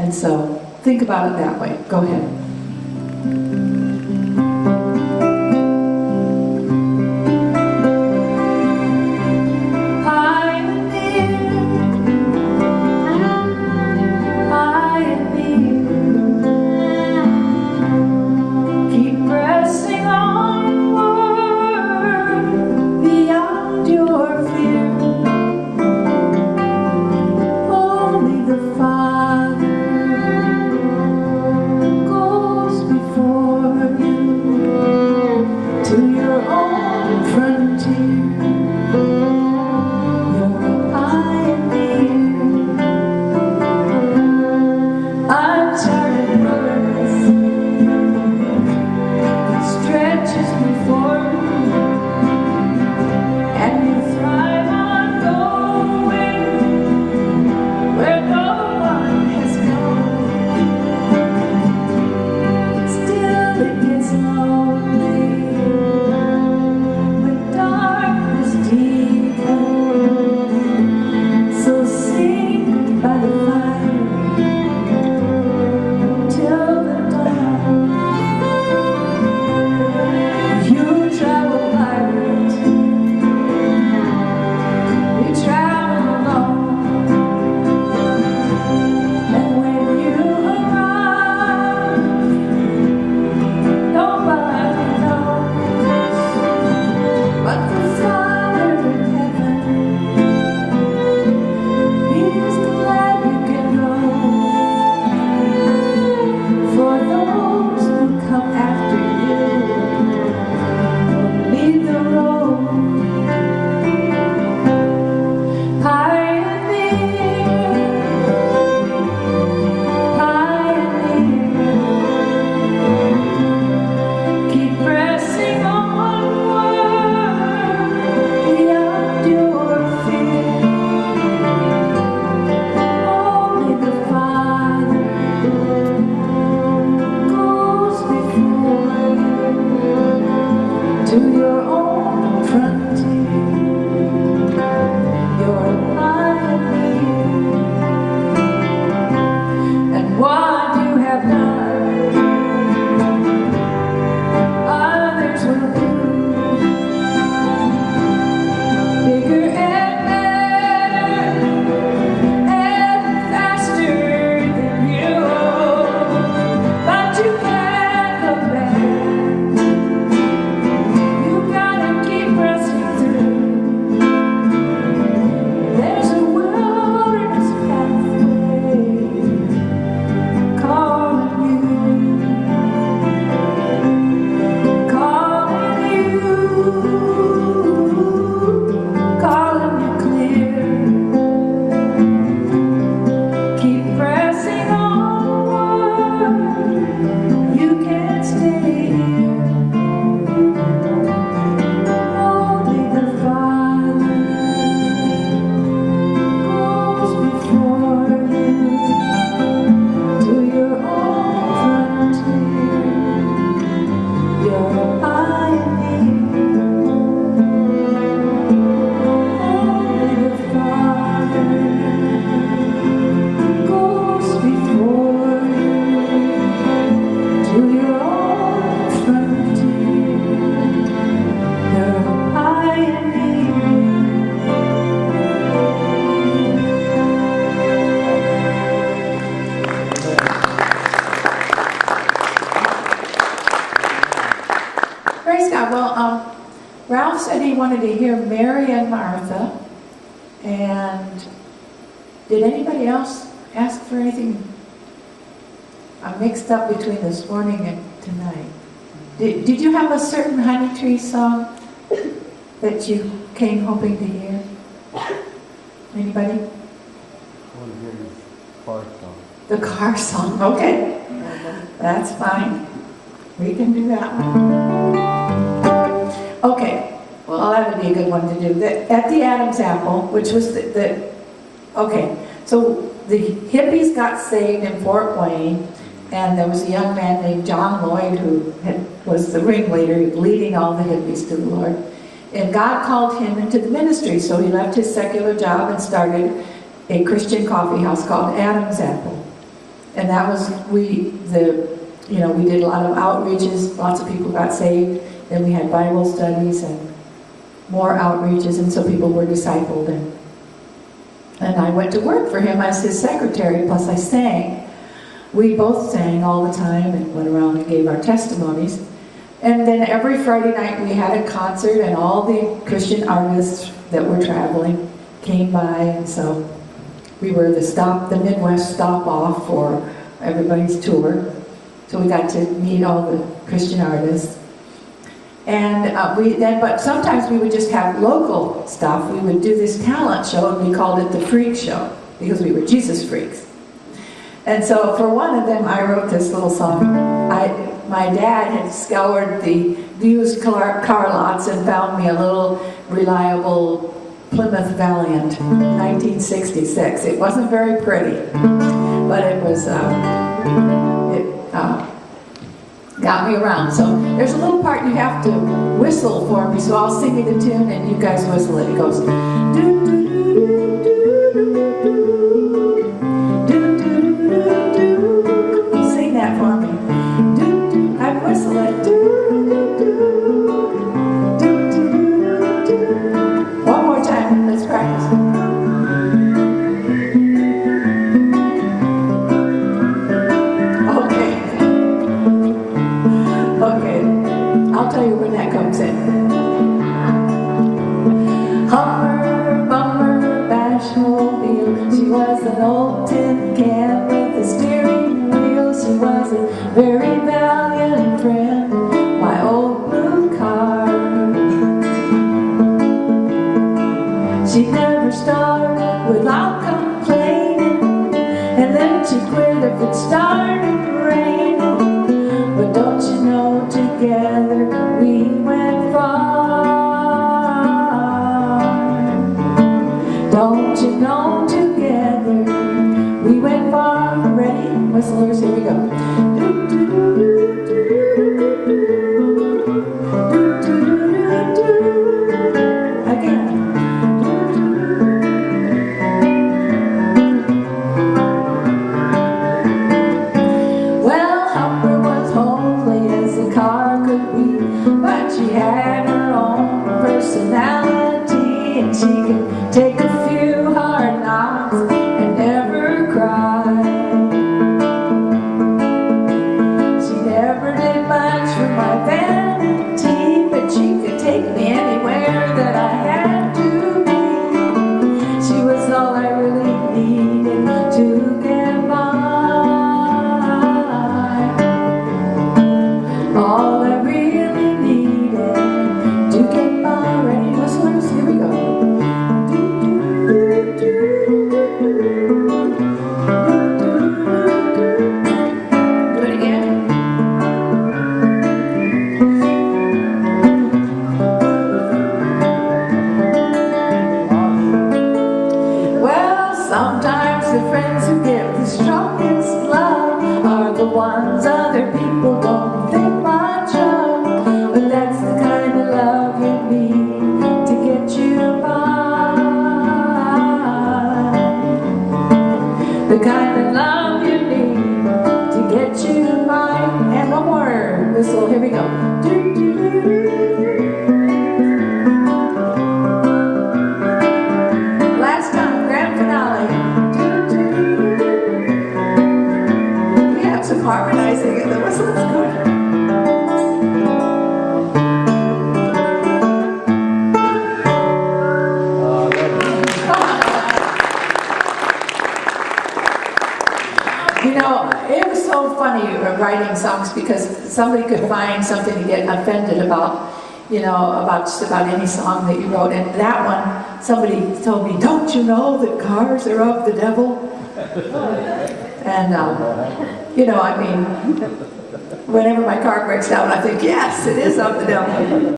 And so think about it that way. Go ahead. Ralph said he wanted to hear Mary and Martha. And did anybody else ask for anything? I'm mixed up between this morning and tonight. Did you have a certain Honeytree song that you came hoping to hear? Anybody? I want to hear his car song. The car song, okay. That's fine. We can do that one. Okay, well that would be a good one to do. At the Adam's Apple, which was okay, so the hippies got saved in Fort Wayne, and there was a young man named John Lloyd who was the ringleader, leading all the hippies to the Lord. And God called him into the ministry, so he left his secular job and started a Christian coffee house called Adam's Apple. And that was, we did a lot of outreaches, lots of people got saved, then we had Bible studies and more outreaches, and so people were discipled, and I went to work for him as his secretary, plus I sang. We both sang all the time and went around and gave our testimonies. And then every Friday night we had a concert, and all the Christian artists that were traveling came by, and so we were the Midwest stop off for everybody's tour. So we got to meet all the Christian artists. And but sometimes we would just have local stuff. We would do this talent show, and we called it the Freak Show, because we were Jesus freaks. And so for one of them, I wrote this little song. My dad had scoured the used car lots and found me a little reliable Plymouth Valiant, 1966. It wasn't very pretty, but it was, got me around. So there's a little part you have to whistle for me, so I'll sing you the tune and you guys whistle it. It goes, do do do do do do do do. Sing that for me. Do do. I whistle it. Do do do do do do. One more time. Let's practice. I'll tell you when that comes in. Hummer, bummer, bashmobile. She was an old tin can with a steering wheel. She was a very valiant friend, my old blue car. She never started without complaining, and then she quit if it started raining. But don't you know, together we went far. Don't you know, together we went far. Ready? Whistlers, here we go. Again. But she had her own personality, and she could take a few hard knocks and never cry. She never did much for my vanity, but she could take me anywhere that I had to be. She was all I really needed to get by. All I really needed to get by. Ready, whistlers? Here we go. Do, do, do, do it again. Well, sometimes the friends who give the strongest love are the ones other people don't think much of. But that's the kind of love you need to get you by. The kind of love you need to get you by. And one more whistle, here we go. Do, do, do, do. Last time, grand finale. Do, do, do. We have some harmonizing in the whistle. Let's go. You know, it was so funny writing songs, because somebody could find something to get offended about, about just about any song that you wrote. And that one, somebody told me, "Don't you know that cars are of the devil?" And, I mean, whenever my car breaks down, I think, yes, it is of the devil.